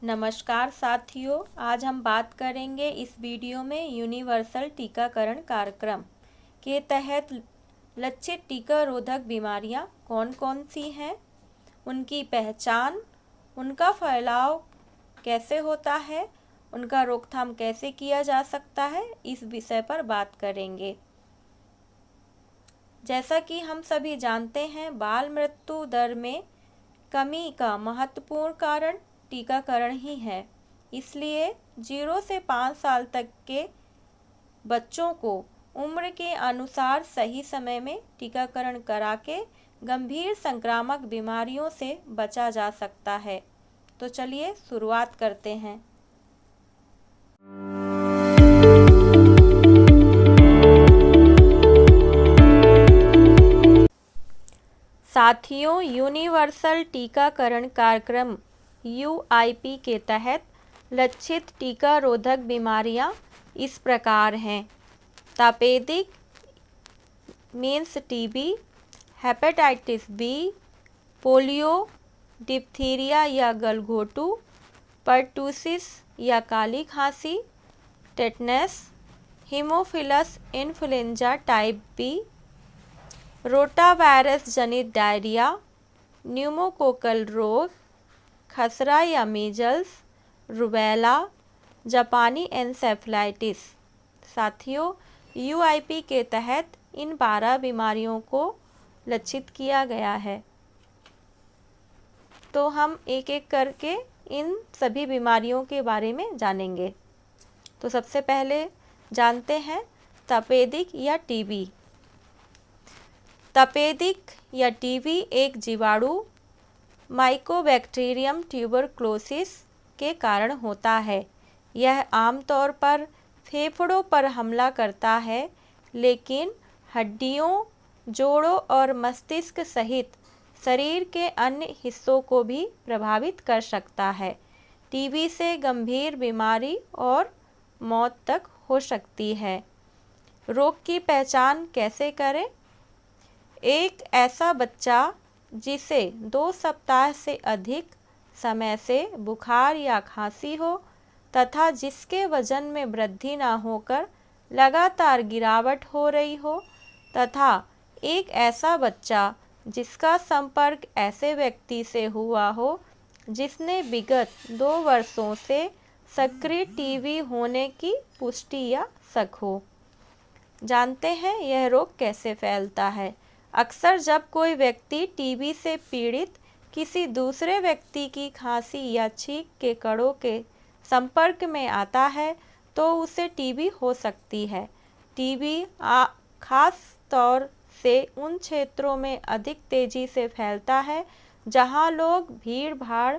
नमस्कार साथियों, आज हम बात करेंगे इस वीडियो में यूनिवर्सल टीकाकरण कार्यक्रम के तहत लक्षित टीका रोधक बीमारियां कौन कौन सी हैं, उनकी पहचान, उनका फैलाव कैसे होता है, उनका रोकथाम कैसे किया जा सकता है, इस विषय पर बात करेंगे। जैसा कि हम सभी जानते हैं, बाल मृत्यु दर में कमी का महत्वपूर्ण कारण टीकाकरण ही है। इसलिए 0 से 5 साल तक के बच्चों को उम्र के अनुसार सही समय में टीकाकरण करा के गंभीर संक्रामक बीमारियों से बचा जा सकता है। तो चलिए शुरुआत करते हैं। साथियों, यूनिवर्सल टीकाकरण कार्यक्रम UIP के तहत लक्षित टीका रोधक बीमारियां इस प्रकार हैं। तपेदिक means TB, hepatitis B, polio, diphtheria या गलघोटू, पर्टूसिस या काली खांसी, tetanus, Haemophilus influenza type B, rotavirus जनित डायरिया, न्यूमोकोकल रोग, खसरा या मीजल्स, रुबेला, जापानी एन्सेफेलाइटिस। साथियों, UIP के तहत इन 12 बीमारियों को लक्षित किया गया है। तो हम एक एक करके इन सभी बीमारियों के बारे में जानेंगे। तो सबसे पहले जानते हैं तपेदिक या TB। तपेदिक या TB एक जीवाणु माइकोबैक्टीरियम ट्यूबरक्लोसिस के कारण होता है। यह आमतौर पर फेफड़ों पर हमला करता है, लेकिन हड्डियों, जोड़ों और मस्तिष्क सहित शरीर के अन्य हिस्सों को भी प्रभावित कर सकता है। TB से गंभीर बीमारी और मौत तक हो सकती है। रोग की पहचान कैसे करें? एक ऐसा बच्चा जिसे 2 सप्ताह से अधिक समय से बुखार या खांसी हो तथा जिसके वजन में वृद्धि न होकर लगातार गिरावट हो रही हो, तथा एक ऐसा बच्चा जिसका संपर्क ऐसे व्यक्ति से हुआ हो जिसने विगत 2 वर्षों से सक्रिय TB होने की पुष्टि या शक हो। जानते हैं यह रोग कैसे फैलता है। अक्सर जब कोई व्यक्ति TB से पीड़ित किसी दूसरे व्यक्ति की खांसी या छींक के कणों के संपर्क में आता है तो उसे TB हो सकती है। TB खास तौर से उन क्षेत्रों में अधिक तेजी से फैलता है जहां लोग भीड़-भाड़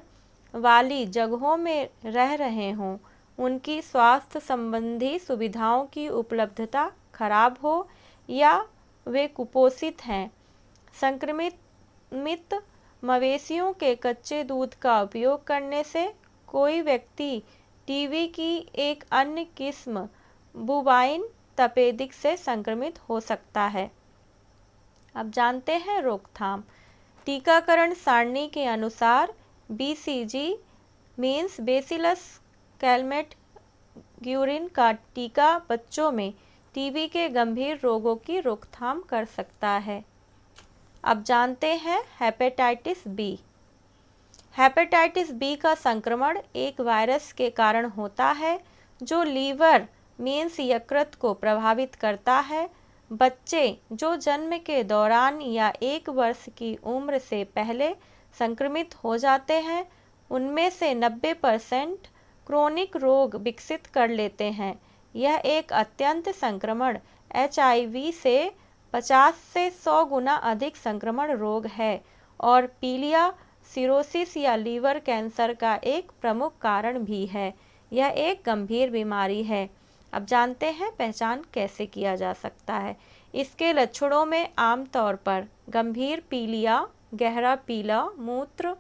वाली जगहों में रह रहे हों, उनकी स्वास्थ्य संबंधी सुविधाओं की उपलब्धता खराब हो या वे कुपोषित हैं। संक्रमित मवेशियों के कच्चे दूध का उपयोग करने से कोई व्यक्ति TB की एक अन्य किस्म बुबाइन तपेदिक से संक्रमित हो सकता है। अब जानते हैं रोकथाम। टीकाकरण सारणी के अनुसार BCG मीन्स बेसिलस कैलमेट-ग्यूरिन का टीका बच्चों में TB के गंभीर रोगों की रोकथाम कर सकता है। अब जानते हैं हेपेटाइटिस B। हेपेटाइटिस B का संक्रमण एक वायरस के कारण होता है जो लीवर मीन्स यकृत को प्रभावित करता है। बच्चे जो जन्म के दौरान या 1 वर्ष की उम्र से पहले संक्रमित हो जाते हैं, उनमें से 90% क्रोनिक रोग विकसित कर लेते हैं। यह एक अत्यंत संक्रमण HIV से 50 से 100 गुना अधिक संक्रमण रोग है और पीलिया, सिरोसिस या लीवर कैंसर का एक प्रमुख कारण भी है। यह एक गंभीर बीमारी है। अब जानते हैं पहचान कैसे किया जा सकता है। इसके लक्षणों में आमतौर पर गंभीर पीलिया, गहरा पीला मूत्र,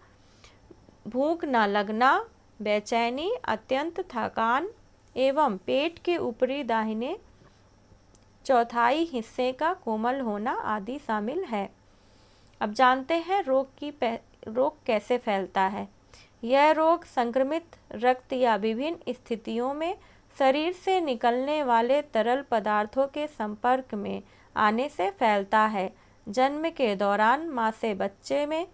भूख न लगना, बेचैनी, अत्यंत थकान एवं पेट के ऊपरी दाहिने चौथाई हिस्से का कोमल होना आदि शामिल है। अब जानते हैं रोग कैसे फैलता है। यह रोग संक्रमित रक्त या विभिन्न स्थितियों में शरीर से निकलने वाले तरल पदार्थों के संपर्क में आने से फैलता है। जन्म के दौरान माँ से बच्चे में,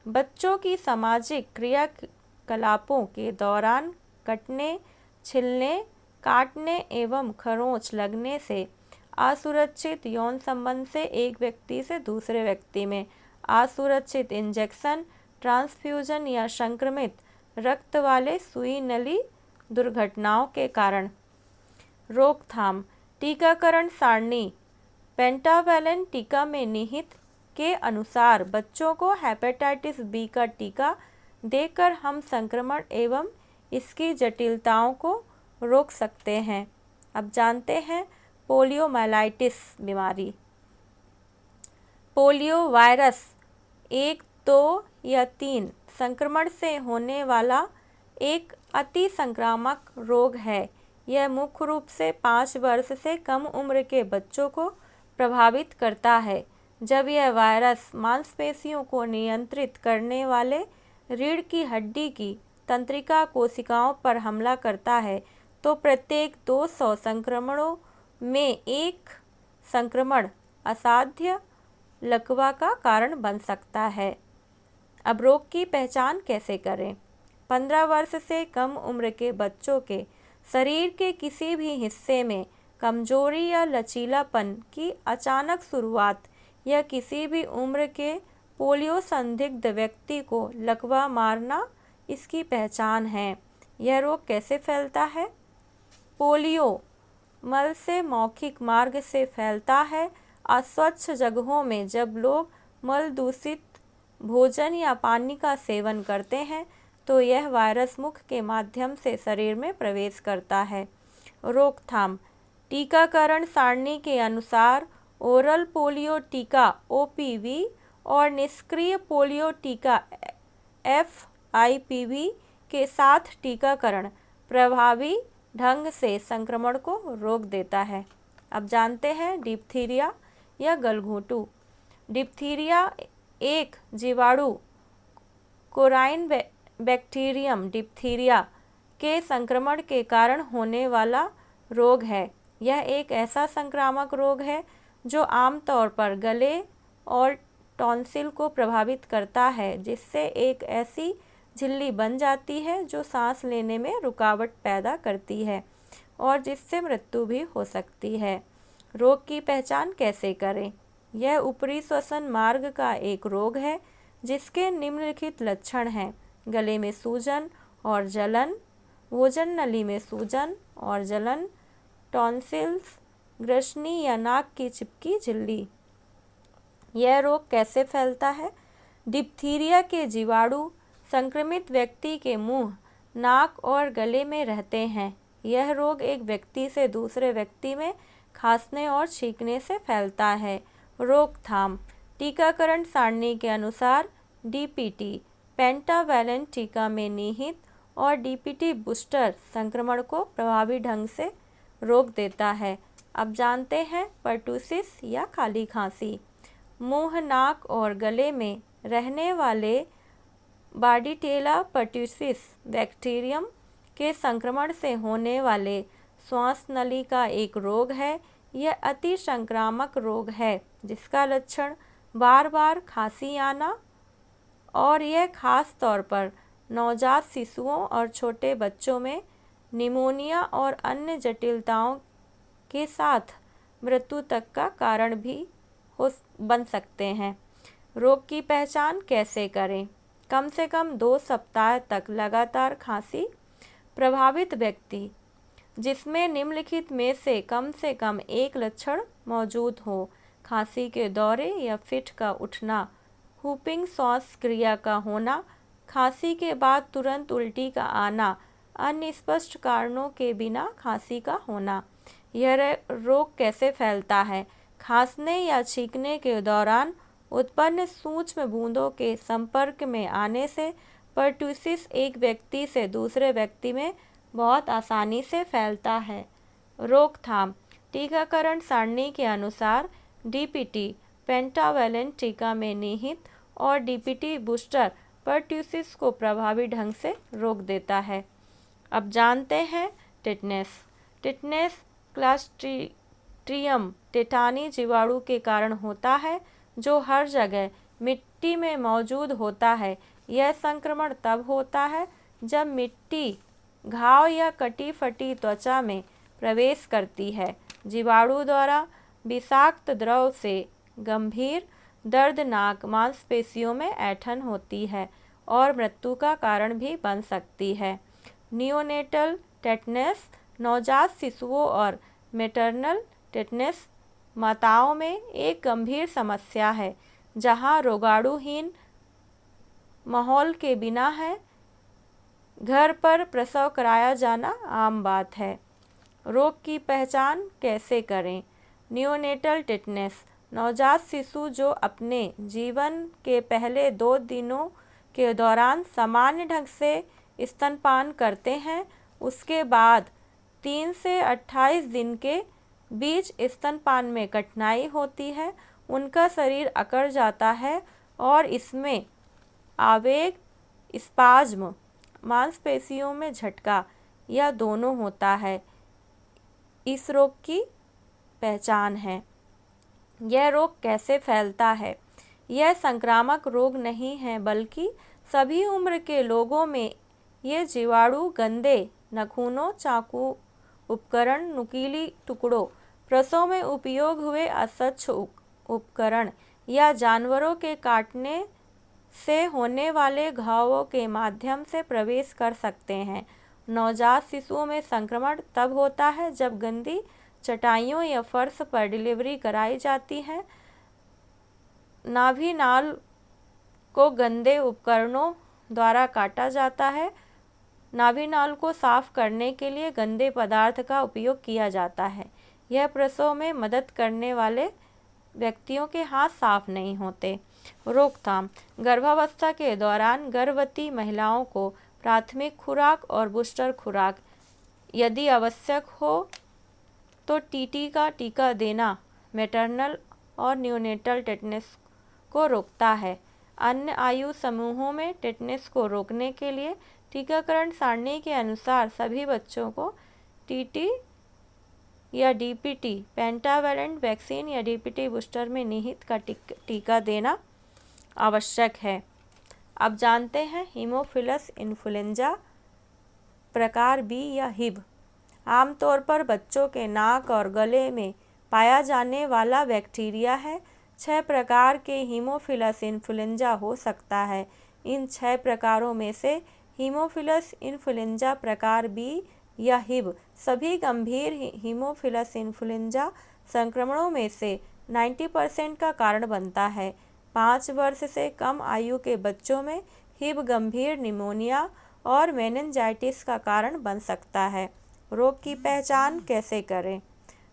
बच्चों की सामाजिक क्रियाकलापों के दौरान कटने, छिलने, काटने एवं खरोंच लगने से, असुरक्षित यौन संबंध से एक व्यक्ति से दूसरे व्यक्ति में, असुरक्षित इंजेक्शन, ट्रांसफ्यूजन या संक्रमित रक्त वाले सुई नली दुर्घटनाओं के कारण। रोकथाम। टीकाकरण सारणी। पेंटावैलेंट टीका में निहित के अनुसार बच्चों को हेपेटाइटिस बी का टीका देकर हम संक्रमण एवं इसकी जटिलताओं को रोक सकते हैं। अब जानते हैं पोलियोमाइलाइटिस बीमारी। पोलियो वायरस 1, 2 या 3 संक्रमण से होने वाला एक अति संक्रामक रोग है। यह मुख्य रूप से 5 वर्ष से कम उम्र के बच्चों को प्रभावित करता है। जब यह वायरस मांसपेशियों को नियंत्रित करने वाले रीढ़ की हड्डी की तंत्रिका कोशिकाओं पर हमला करता है तो प्रत्येक 200 संक्रमणों में एक संक्रमण असाध्य लकवा का कारण बन सकता है। अब रोग की पहचान कैसे करें? 15 वर्ष से कम उम्र के बच्चों के शरीर के किसी भी हिस्से में कमजोरी या लचीलापन की अचानक शुरुआत या किसी भी उम्र के पोलियो संदिग्ध व्यक्ति को लकवा मारना इसकी पहचान है। यह रोग कैसे फैलता है? पोलियो मल से मौखिक मार्ग से फैलता है। अस्वच्छ जगहों में जब लोग मल दूषित भोजन या पानी का सेवन करते हैं तो यह वायरस मुख के माध्यम से शरीर में प्रवेश करता है। रोकथाम। टीकाकरण सारणी के अनुसार ओरल पोलियो टीका OPV और निष्क्रिय पोलियो टीका FIPV के साथ टीकाकरण प्रभावी ढंग से संक्रमण को रोक देता है। अब जानते हैं डिप्थीरिया या गलघोंटू। डिप्थीरिया एक जीवाणु कोराइन बैक्टीरियम डिप्थीरिया के संक्रमण के कारण होने वाला रोग है। यह एक ऐसा संक्रामक रोग है जो आमतौर पर गले और टॉन्सिल को प्रभावित करता है, जिससे एक ऐसी झिल्ली बन जाती है जो सांस लेने में रुकावट पैदा करती है और जिससे मृत्यु भी हो सकती है। रोग की पहचान कैसे करें? यह ऊपरी श्वसन मार्ग का एक रोग है जिसके निम्नलिखित लक्षण हैं: गले में सूजन और जलन, भोजन नली में सूजन और जलन, टॉन्सिल्स, ग्रसनी या नाक की चिपकी झिल्ली। यह रोग कैसे फैलता है? डिप्थीरिया के जीवाणु संक्रमित व्यक्ति के मुंह, नाक और गले में रहते हैं। यह रोग एक व्यक्ति से दूसरे व्यक्ति में खांसने और छींकने से फैलता है। रोकथाम। टीकाकरण सारणी के अनुसार DPT पेंटावैलेंट टीका में निहित और DPT बूस्टर संक्रमण को प्रभावी ढंग से रोक देता है। अब जानते हैं पर्टूसिस या काली खांसी। मुंह, नाक और गले में रहने वाले बार्डीटेला पर्टूसिस बैक्टीरियम के संक्रमण से होने वाले श्वास नली का एक रोग है। यह अति संक्रामक रोग है जिसका लक्षण बार बार खांसी आना और यह खास तौर पर नवजात शिशुओं और छोटे बच्चों में निमोनिया और अन्य जटिलताओं के साथ मृत्यु तक का कारण भी बन सकते हैं। रोग की पहचान कैसे करें? कम से कम 2 सप्ताह तक लगातार खांसी। प्रभावित व्यक्ति जिसमें निम्नलिखित में से कम एक लक्षण मौजूद हो: खांसी के दौरे या फिट का उठना, हुपिंग श्वास क्रिया का होना, खांसी के बाद तुरंत उल्टी का आना, अन्य स्पष्ट कारणों के बिना खांसी का होना। यह रोग कैसे फैलता है? खांसने या छींकने के दौरान उत्पन्न सूक्ष्म बूंदों के संपर्क में आने से पर्टूसिस एक व्यक्ति से दूसरे व्यक्ति में बहुत आसानी से फैलता है। रोकथाम। टीकाकरण सारणी के अनुसार DPT पेंटावैलेंट टीका में निहित और DPT बूस्टर पर्ट्यूसिस को प्रभावी ढंग से रोक देता है। अब जानते हैं टिटनेस। टिटनेस क्लस्ट्रिडियम टेटानी जीवाणु के कारण होता है, जो हर जगह मिट्टी में मौजूद होता है। यह संक्रमण तब होता है जब मिट्टी घाव या कटी फटी त्वचा में प्रवेश करती है। जीवाणु द्वारा विषाक्त द्रव से गंभीर दर्दनाक मांसपेशियों में ऐंठन होती है और मृत्यु का कारण भी बन सकती है। नियोनेटल टेटनेस नवजात शिशुओं और मैटरनल टेटनेस माताओं में एक गंभीर समस्या है, जहां रोगाणुहीन माहौल के बिना है घर पर प्रसव कराया जाना आम बात है। रोग की पहचान कैसे करें? नियोनेटल टिटनेस नवजात शिशु जो अपने जीवन के पहले 2 दिनों के दौरान सामान्य ढंग से स्तनपान करते हैं, उसके बाद 3 से 28 दिन के बीच स्तनपान में कठिनाई होती है, उनका शरीर अकड़ जाता है और इसमें आवेग, स्पाज्म, मांसपेशियों में झटका या दोनों होता है। इस रोग की पहचान है। यह रोग कैसे फैलता है? यह संक्रामक रोग नहीं है, बल्कि सभी उम्र के लोगों में ये जीवाणु गंदे नाखूनों, चाकू, उपकरण, नुकीली टुकड़ों, प्रसव में उपयोग हुए अस्वच्छ उपकरण या जानवरों के काटने से होने वाले घावों के माध्यम से प्रवेश कर सकते हैं। नवजात शिशुओं में संक्रमण तब होता है जब गंदी चटाइयों या फर्श पर डिलीवरी कराई जाती है। नाभि नाल को गंदे उपकरणों द्वारा काटा जाता है। नाभि नाल को साफ करने के लिए गंदे पदार्थ का उपयोग किया जाता है। यह प्रसव में मदद करने वाले व्यक्तियों के हाथ साफ नहीं होते। रोकथाम। गर्भावस्था के दौरान गर्भवती महिलाओं को प्राथमिक खुराक और बूस्टर खुराक, यदि आवश्यक हो तो टीटी का टीका देना मैटरनल और न्यूनेटल टेटनेस को रोकता है। अन्य आयु समूहों में टेटनेस को रोकने के लिए टीकाकरण सारणी के अनुसार सभी बच्चों को टीटी या डीपीटी पेंटावैलेंट वैक्सीन या डीपीटी बूस्टर में निहित का टीका देना आवश्यक है। अब जानते हैं हीमोफिलस इन्फ्लुएंजा प्रकार बी या हिब। आमतौर पर बच्चों के नाक और गले में पाया जाने वाला बैक्टीरिया है। 6 प्रकार के हीमोफिलस इन्फ्लुएंजा हो सकता है। इन 6 प्रकारों में से हीमोफिलस इन्फ्लुएंजा प्रकार बी या हिब सभी गंभीर हीमोफिलस इन्फ्लुएंजा संक्रमणों में से 90% का कारण बनता है। 5 वर्ष से कम आयु के बच्चों में हिब गंभीर निमोनिया और मेनिंजाइटिस का कारण बन सकता है। रोग की पहचान कैसे करें?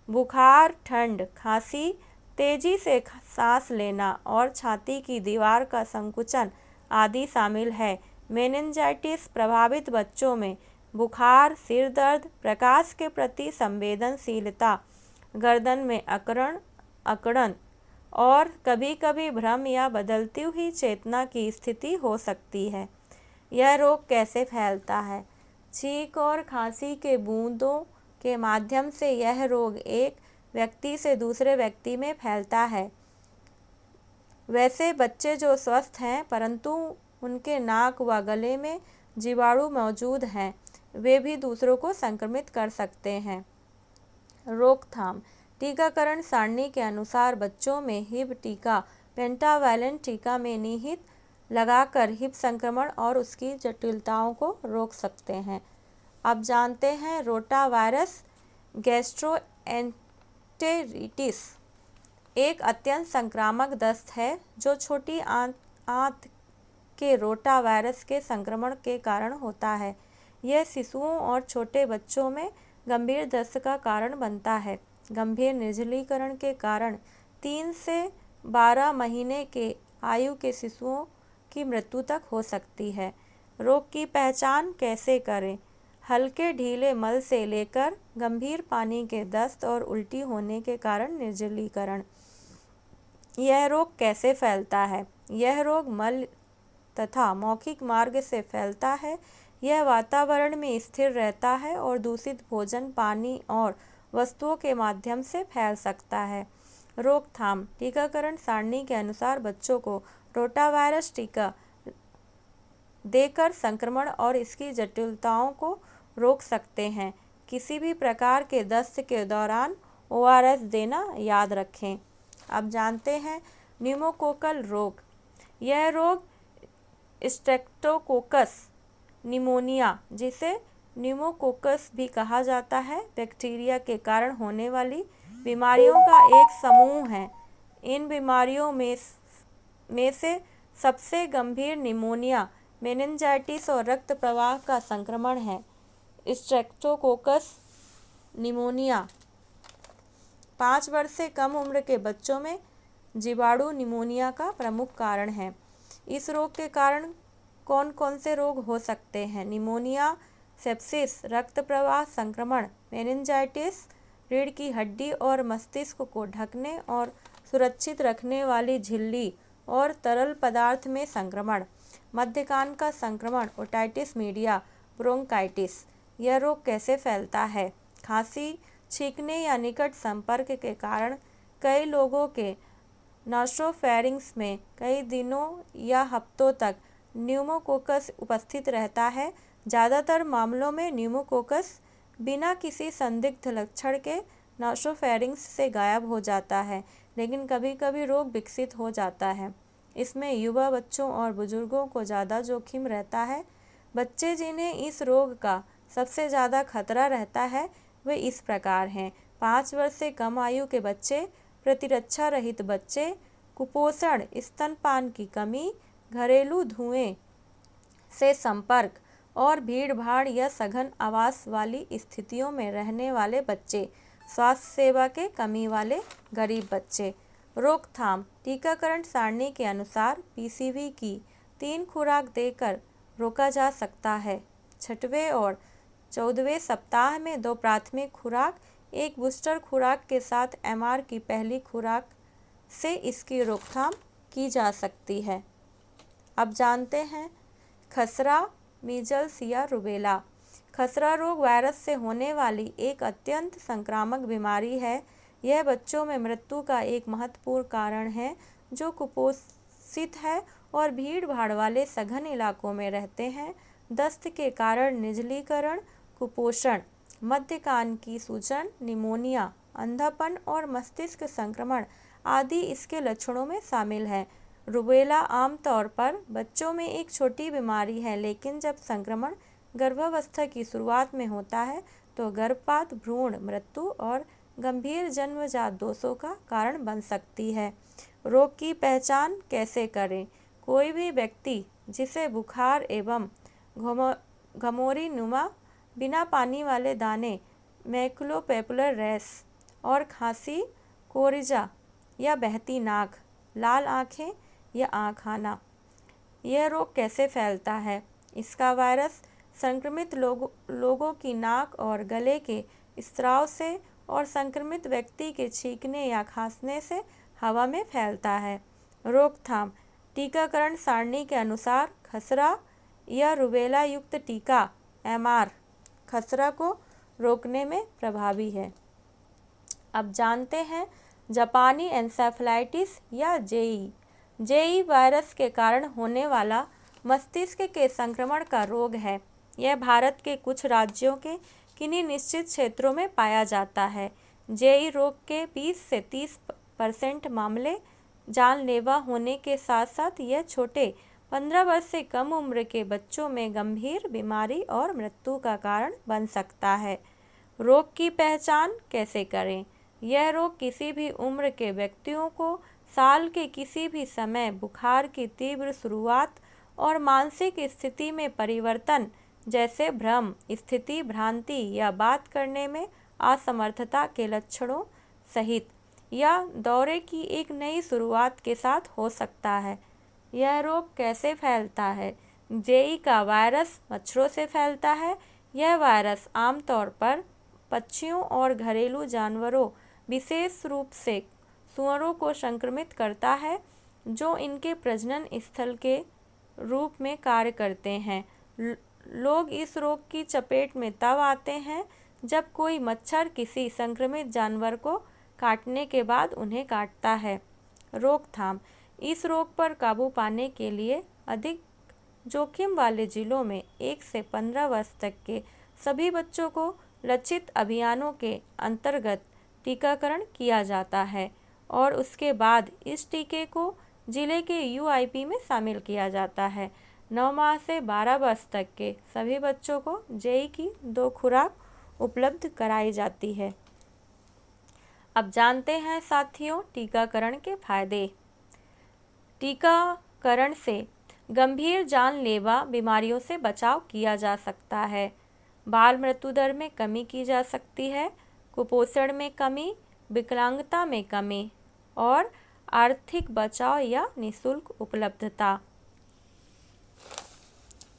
बुखार, ठंड, खांसी, तेजी से सांस लेना और छाती की दीवार का संकुचन आदि शामिल है। मेनिंजाइटिस प्रभावित बच्चों में बुखार, सिर दर्द, प्रकाश के प्रति संवेदनशीलता, गर्दन में अकड़न और कभी-कभी भ्रम या बदलती हुई चेतना की स्थिति हो सकती है। यह रोग कैसे फैलता है? छींक और खांसी के बूंदों के माध्यम से यह रोग एक व्यक्ति से दूसरे व्यक्ति में फैलता है। वैसे बच्चे जो स्वस्थ हैं परंतु उनके नाक व गले में जीवाणु मौजूद हैं, वे भी दूसरों को संक्रमित कर सकते हैं। रोकथाम। टीकाकरण सारणी के अनुसार बच्चों में हिब टीका पेंटावैलेंट टीका में निहित लगाकर हिब संक्रमण और उसकी जटिलताओं को रोक सकते हैं। अब जानते हैं रोटावायरस गैस्ट्रोएंटेरिटिस एक अत्यंत संक्रामक दस्त है जो छोटी आंत के रोटावायरस के संक्रमण के कारण होता है। यह शिशुओं और छोटे बच्चों में गंभीर दस्त का कारण बनता है। गंभीर निर्जलीकरण के कारण 3 से 12 महीने के आयु के शिशुओं की मृत्यु तक हो सकती है। रोग की पहचान कैसे करें? हल्के ढीले मल से लेकर गंभीर पानी के दस्त और उल्टी होने के कारण निर्जलीकरण। यह रोग कैसे फैलता है? यह रोग मल तथा मौखिक मार्ग से फैलता है। यह वातावरण में स्थिर रहता है और दूषित भोजन, पानी और वस्तुओं के माध्यम से फैल सकता है। रोकथाम। टीकाकरण सारणी के अनुसार बच्चों को रोटावायरस टीका देकर संक्रमण और इसकी जटिलताओं को रोक सकते हैं। किसी भी प्रकार के दस्त के दौरान ORS देना याद रखें। अब जानते हैं न्यूमोकोकल रोग। यह रोग स्ट्रेप्टोकोकस निमोनिया, जिसे न्यूमोकोकस भी कहा जाता है, बैक्टीरिया के कारण होने वाली बीमारियों का एक समूह है। इन बीमारियों में से सबसे गंभीर निमोनिया, मेनिंजाइटिस और रक्त प्रवाह का संक्रमण है। स्ट्रेप्टोकोकस निमोनिया 5 वर्ष से कम उम्र के बच्चों में जीवाणु निमोनिया का प्रमुख कारण है। इस रोग के कारण कौन कौन से रोग हो सकते हैं? निमोनिया, सेप्सिस, रक्त प्रवाह संक्रमण, मेनिंजाइटिस, रीढ़ की हड्डी और मस्तिष्क को ढकने और सुरक्षित रखने वाली झिल्ली और तरल पदार्थ में संक्रमण, मध्यकान का संक्रमण, ओटाइटिस मीडिया, ब्रोंकाइटिस। यह रोग कैसे फैलता है? खांसी, छींकने या निकट संपर्क के कारण कई लोगों के नासोफैरिंक्स में कई दिनों या हफ्तों तक न्यूमोकोकस उपस्थित रहता है। ज़्यादातर मामलों में न्यूमोकोकस बिना किसी संदिग्ध लक्षण के नासोफैरिंक्स से गायब हो जाता है, लेकिन कभी कभी रोग विकसित हो जाता है। इसमें युवा बच्चों और बुजुर्गों को ज़्यादा जोखिम रहता है। बच्चे जिन्हें इस रोग का सबसे ज़्यादा खतरा रहता है वे इस प्रकार हैं। 5 वर्ष से कम आयु के बच्चे, प्रतिरक्षा रहित बच्चे, कुपोषण, स्तनपान की कमी, घरेलू धुएं से संपर्क और भीड़ भाड़ या सघन आवास वाली स्थितियों में रहने वाले बच्चे, स्वास्थ्य सेवा के कमी वाले गरीब बच्चे। रोकथाम। टीकाकरण सारणी के अनुसार PCV की 3 खुराक देकर रोका जा सकता है। 6वें और 14वें सप्ताह में 2 प्राथमिक खुराक, 1 बूस्टर खुराक के साथ MR की पहली खुराक से इसकी रोकथाम की जा सकती है। अब जानते हैं खसरा, मीजल्स या रुबेला। खसरा रोग वायरस से होने वाली एक अत्यंत संक्रामक बीमारी है। यह बच्चों में मृत्यु का एक महत्वपूर्ण कारण है जो कुपोषित है और भीड़ भाड़ वाले सघन इलाकों में रहते हैं। दस्त के कारण निर्जलीकरण, कुपोषण, मध्य कान की सूजन, निमोनिया, अंधापन और मस्तिष्क संक्रमण आदि इसके लक्षणों में शामिल हैं। रुबेला आमतौर पर बच्चों में एक छोटी बीमारी है, लेकिन जब संक्रमण गर्भावस्था की शुरुआत में होता है तो गर्भपात, भ्रूण मृत्यु और गंभीर जन्मजात दोषों का कारण बन सकती है। रोग की पहचान कैसे करें? कोई भी व्यक्ति जिसे बुखार एवं घमौरी नुमा बिना पानी वाले दाने, मैकुलोपेपुलर रैश और खांसी, कोरिजा या बहती नाक, लाल आँखें या आँख आना। यह रोग कैसे फैलता है? इसका वायरस संक्रमित लोगों की नाक और गले के स्राव से और संक्रमित व्यक्ति के छींकने या खांसने से हवा में फैलता है। रोकथाम। टीकाकरण सारणी के अनुसार खसरा या रुबेला युक्त टीका MR खसरा को रोकने में प्रभावी है। अब जानते हैं जापानी एन्सेफेलाइटिस या JE वायरस के कारण होने वाला मस्तिष्क के संक्रमण का रोग है। यह भारत के कुछ राज्यों के किन्हीं निश्चित क्षेत्रों में पाया जाता है। JE रोग के 20 से 30% मामले जानलेवा होने के साथ साथ यह छोटे 15 वर्ष से कम उम्र के बच्चों में गंभीर बीमारी और मृत्यु का कारण बन सकता है। रोग की पहचान कैसे करें? यह रोग किसी भी उम्र के व्यक्तियों को साल के किसी भी समय बुखार की तीव्र शुरुआत और मानसिक स्थिति में परिवर्तन जैसे भ्रम, स्थिति भ्रांति या बात करने में असमर्थता के लक्षणों सहित या दौरे की एक नई शुरुआत के साथ हो सकता है। यह रोग कैसे फैलता है? JE का वायरस मच्छरों से फैलता है। यह वायरस आमतौर पर पक्षियों और घरेलू जानवरों, विशेष रूप से सुअरों को संक्रमित करता है, जो इनके प्रजनन स्थल के रूप में कार्य करते हैं। लोग इस रोग की चपेट में तब आते हैं जब कोई मच्छर किसी संक्रमित जानवर को काटने के बाद उन्हें काटता है। रोकथाम। इस रोग पर काबू पाने के लिए अधिक जोखिम वाले जिलों में 1 से 15 वर्ष तक के सभी बच्चों को लक्षित अभियानों के अंतर्गत टीकाकरण किया जाता है और उसके बाद इस टीके को जिले के यूआईपी में शामिल किया जाता है। 9 माह से 12 वर्ष तक के सभी बच्चों को जेई की 2 खुराक उपलब्ध कराई जाती है। अब जानते हैं साथियों टीकाकरण के फायदे। टीकाकरण से गंभीर जानलेवा बीमारियों से बचाव किया जा सकता है। बाल मृत्यु दर में कमी की जा सकती है, कुपोषण में कमी, विकलांगता में कमी और आर्थिक बचाव या निःशुल्क उपलब्धता।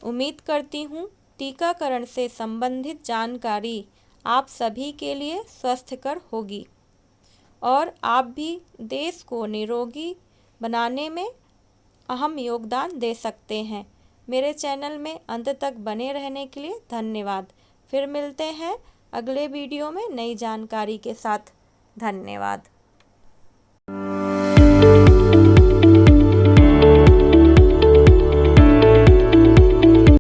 उम्मीद करती हूँ टीकाकरण से संबंधित जानकारी आप सभी के लिए स्वस्थकर होगी और आप भी देश को निरोगी बनाने में अहम योगदान दे सकते हैं। मेरे चैनल में अंत तक बने रहने के लिए धन्यवाद। फिर मिलते हैं अगले वीडियो में नई जानकारी के साथ। धन्यवाद।